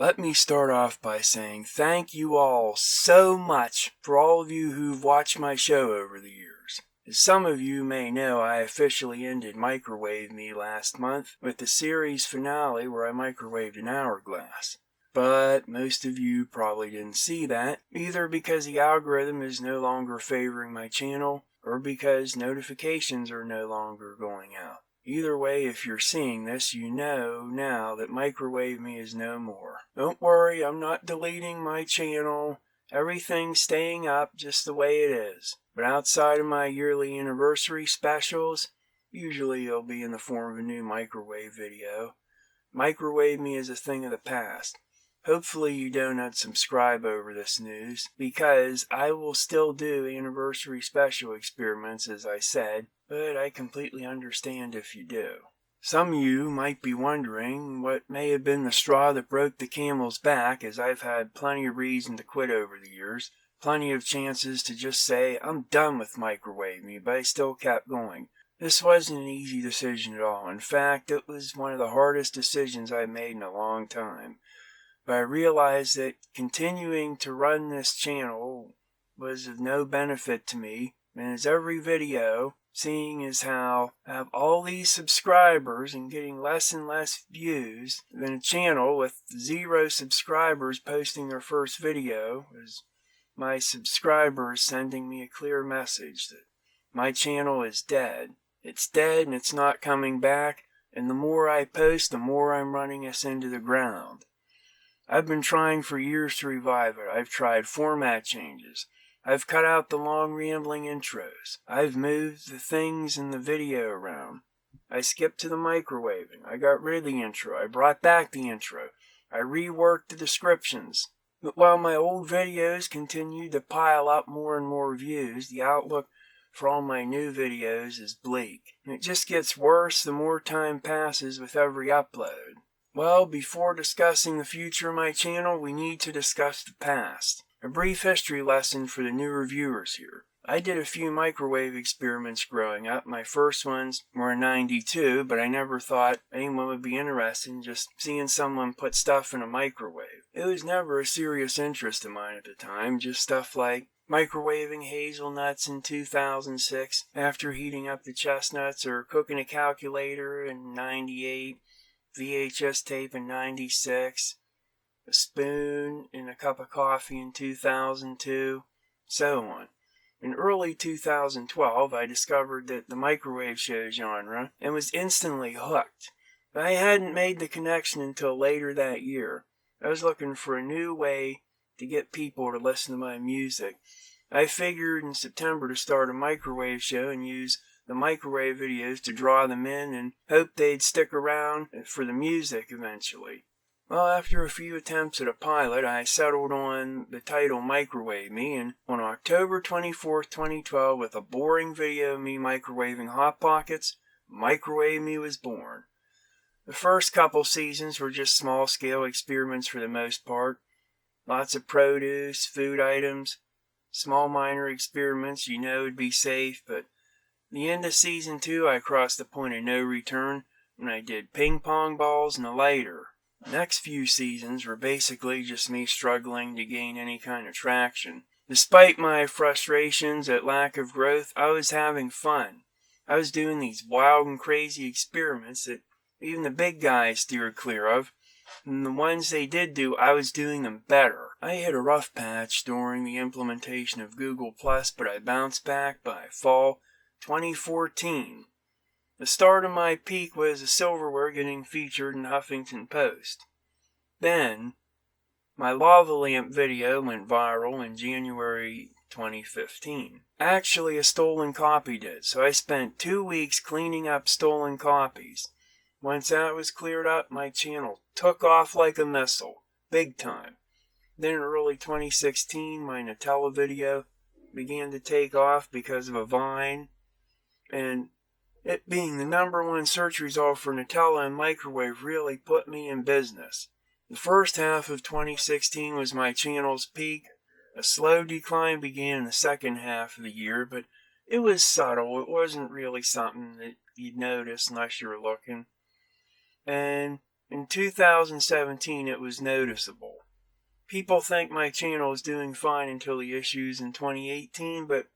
Let me start off by saying thank you all so much for all of you who've watched my show over the years. As some of you may know, I officially ended Microwave Me last month with the series finale where I microwaved an hourglass. But most of you probably didn't see that, either because the algorithm is no longer favoring my channel, or because notifications are no longer going out. Either way, if you're seeing this, you know now that Microwave Me is no more. Don't worry, I'm not deleting my channel. Everything's staying up just the way it is. But outside of my yearly anniversary specials, usually it'll be in the form of a new microwave video. Microwave Me is a thing of the past. Hopefully you don't unsubscribe over this news, because I will still do anniversary special experiments as I said, but I completely understand if you do. Some of you might be wondering what may have been the straw that broke the camel's back, as I've had plenty of reason to quit over the years, plenty of chances to just say I'm done with Microwave Me, but I still kept going. This wasn't an easy decision at all. In fact, it was one of the hardest decisions I've made in a long time. But I realized that continuing to run this channel was of no benefit to me, and as every video, seeing as how I have all these subscribers and getting less and less views than a channel with 0 subscribers posting their first video, is my subscribers sending me a clear message that my channel is dead. It's dead and it's not coming back, and the more I post, the more I'm running us into the ground. I've been trying for years to revive it. I've tried format changes. I've cut out the long rambling intros. I've moved the things in the video around. I skipped to the microwaving. I got rid of the intro. I brought back the intro. I reworked the descriptions. But while my old videos continued to pile up more and more views, the outlook for all my new videos is bleak. And it just gets worse the more time passes with every upload. Well, before discussing the future of my channel, we need to discuss the past. A brief history lesson for the newer viewers here. I did a few microwave experiments growing up. My first ones were in '92, but I never thought anyone would be interested in just seeing someone put stuff in a microwave. It was never a serious interest of mine at the time, just stuff like microwaving hazelnuts in 2006 after heating up the chestnuts, or cooking a calculator in '98. VHS tape in '96, a spoon in a cup of coffee in 2002, so on. In early 2012, I discovered that the microwave show genre and was instantly hooked. But I hadn't made the connection until later that year. I was looking for a new way to get people to listen to my music. I figured in September to start a microwave show and use the microwave videos to draw them in and hope they'd stick around for the music eventually. Well, after a few attempts at a pilot, I settled on the title Microwave Me, and on October 24th, 2012, with a boring video of me microwaving Hot Pockets, Microwave Me was born. The first couple seasons were just small-scale experiments for the most part. Lots of produce, food items, small minor experiments you know would be safe, but the end of season 2, I crossed the point of no return when I did ping pong balls and a lighter. The next few seasons were basically just me struggling to gain any kind of traction. Despite my frustrations at lack of growth, I was having fun. I was doing these wild and crazy experiments that even the big guys steered clear of, and the ones they did do, I was doing them better. I hit a rough patch during the implementation of Google+, but I bounced back by fall 2014. The start of my peak was the silverware getting featured in Huffington Post. Then, my lava lamp video went viral in January 2015. Actually, a stolen copy did, so I spent 2 weeks cleaning up stolen copies. Once that was cleared up, my channel took off like a missile, big time. Then in early 2016, my Nutella video began to take off because of a Vine, and it being the #1 search result for Nutella and microwave really put me in business. The first half of 2016 was my channel's peak. A slow decline began in the second half of the year, but it was subtle. It wasn't really something that you'd notice unless you were looking. And In 2017, it was noticeable. People think my channel is doing fine until the issues in 2018, but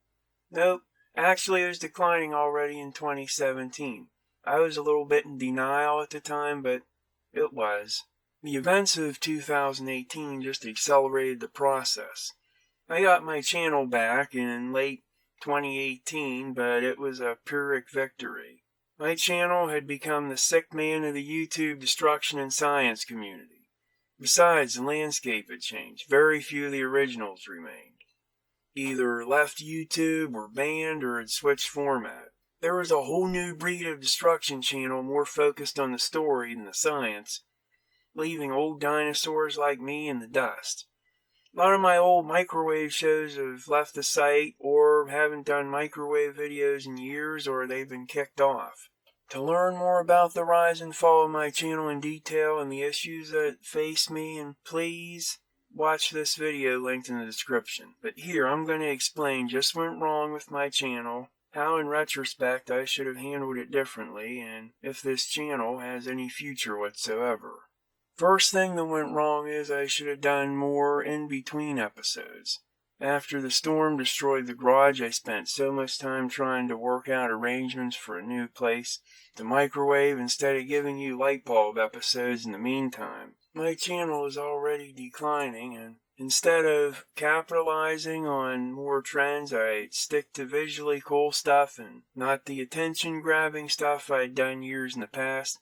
nope. Actually, it was declining already in 2017. I was a little bit in denial at the time, but it was. The events of 2018 just accelerated the process. I got my channel back in late 2018, but it was a Pyrrhic victory. My channel had become the sick man of the YouTube destruction and science community. Besides, the landscape had changed. Very few of the originals remained. Either left YouTube, or banned, or had switched format. There was a whole new breed of destruction channel more focused on the story than the science, leaving old dinosaurs like me in the dust. A lot of my old microwave shows have left the site, or haven't done microwave videos in years, or they've been kicked off. To learn more about the rise and fall of my channel in detail and the issues that face me, and please watch this video linked in the description. But here, I'm going to explain just what went wrong with my channel, how in retrospect I should have handled it differently, and if this channel has any future whatsoever. First thing that went wrong is I should have done more in-between episodes. After the storm destroyed the garage, I spent so much time trying to work out arrangements for a new place to microwave instead of giving you light bulb episodes in the meantime. My channel is already declining, and instead of capitalizing on more trends, I stick to visually cool stuff and not the attention-grabbing stuff I'd done years in the past.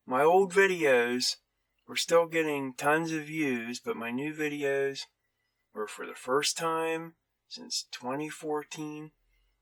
My old videos were still getting tons of views, but my new videos were, for the first time since 2014,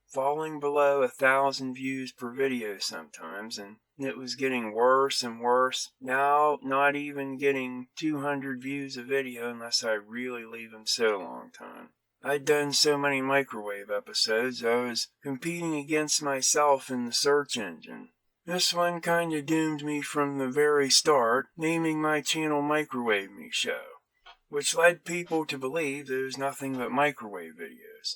falling below 1,000 views per video sometimes, and it was getting worse and worse. Now, not even getting 200 views a video unless I really leave them sit a long time. I'd done so many microwave episodes, I was competing against myself in the search engine. This one kinda doomed me from the very start, naming my channel MicrowaveMeShow, which led people to believe there was nothing but microwave videos.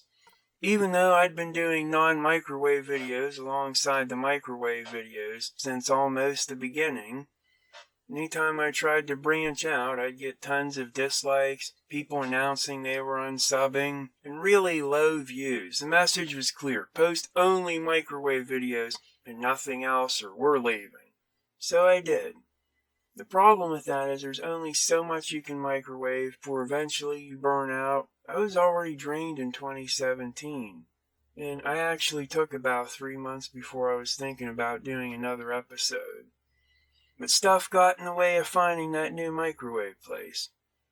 Even though I'd been doing non-microwave videos alongside the microwave videos since almost the beginning, anytime I tried to branch out, I'd get tons of dislikes, people announcing they were unsubbing, and really low views. The message was clear: post only microwave videos and nothing else, or we're leaving. So I did. The problem with that is there's only so much you can microwave before eventually you burn out. I was already drained in 2017, and I actually took about 3 months before I was thinking about doing another episode. But stuff got in the way of finding that new microwave place.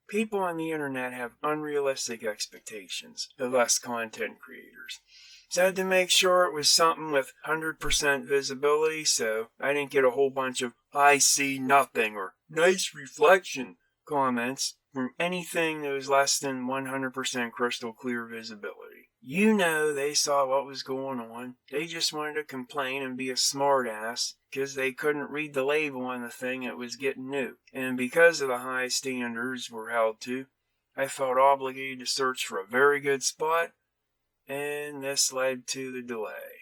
People on the internet have unrealistic expectations of us content creators. So I had to make sure it was something with 100% visibility, so I didn't get a whole bunch of "I see nothing" or "nice reflection" comments from anything that was less than 100% crystal clear visibility. You know they saw what was going on. They just wanted to complain and be a smartass because they couldn't read the label on the thing that was getting nuked. And because of the high standards we're held to, I felt obligated to search for a very good spot, and this led to the delay.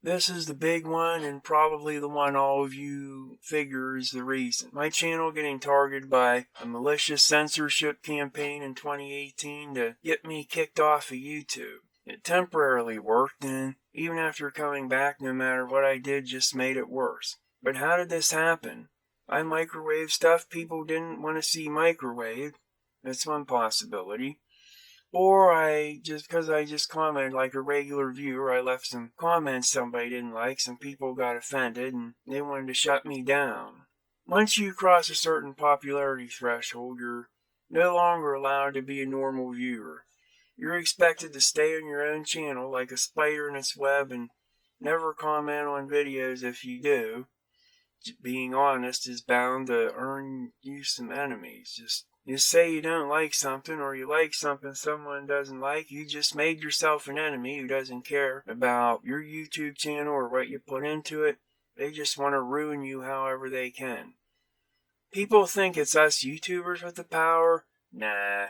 This is the big one, and probably the one all of you figure is the reason. My channel getting targeted by a malicious censorship campaign in 2018 to get me kicked off of YouTube. It temporarily worked, and even after coming back, no matter what I did, just made it worse. But how did this happen? I microwave stuff people didn't want to see microwaved. That's one possibility. Or because I just commented like a regular viewer, I left some comments somebody didn't like, some people got offended, and they wanted to shut me down. Once you cross a certain popularity threshold, you're no longer allowed to be a normal viewer. You're expected to stay on your own channel like a spider in its web and never comment on videos if you do. Being honest is bound to earn you some enemies. You say you don't like something, or you like something someone doesn't like, you just made yourself an enemy who doesn't care about your YouTube channel or what you put into it. They just want to ruin you however they can. People think it's us YouTubers with the power. Nah,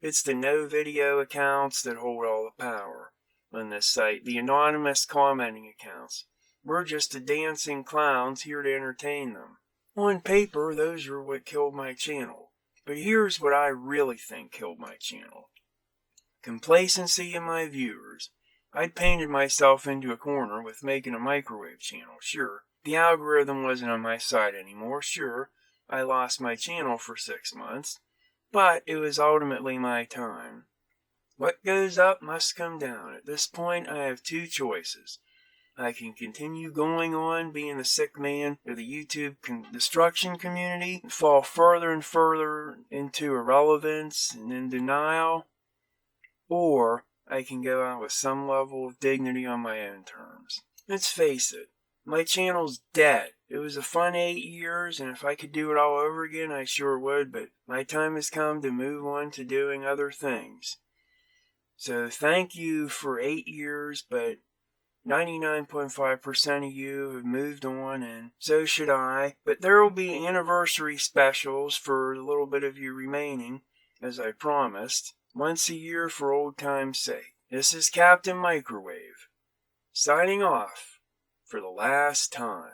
it's the no video accounts that hold all the power on this site, the anonymous commenting accounts. We're just the dancing clowns here to entertain them. On paper, those are what killed my channel. But here's what I really think killed my channel. Complacency in my viewers. I'd painted myself into a corner with making a microwave channel, sure. The algorithm wasn't on my side anymore, sure. I lost my channel for 6 months. But it was ultimately my time. What goes up must come down. At this point, I have two choices. I can continue going on being the sick man of the YouTube destruction community and fall further and further into irrelevance and in denial, or I can go out with some level of dignity on my own terms. Let's face it, my channel's dead. It was a fun 8 years, and if I could do it all over again, I sure would, but my time has come to move on to doing other things. So thank you for 8 years, but 99.5% of you have moved on, and so should I. But there will be anniversary specials for the little bit of you remaining, as I promised, once a year for old time's sake. This is Captain Microwave, signing off for the last time.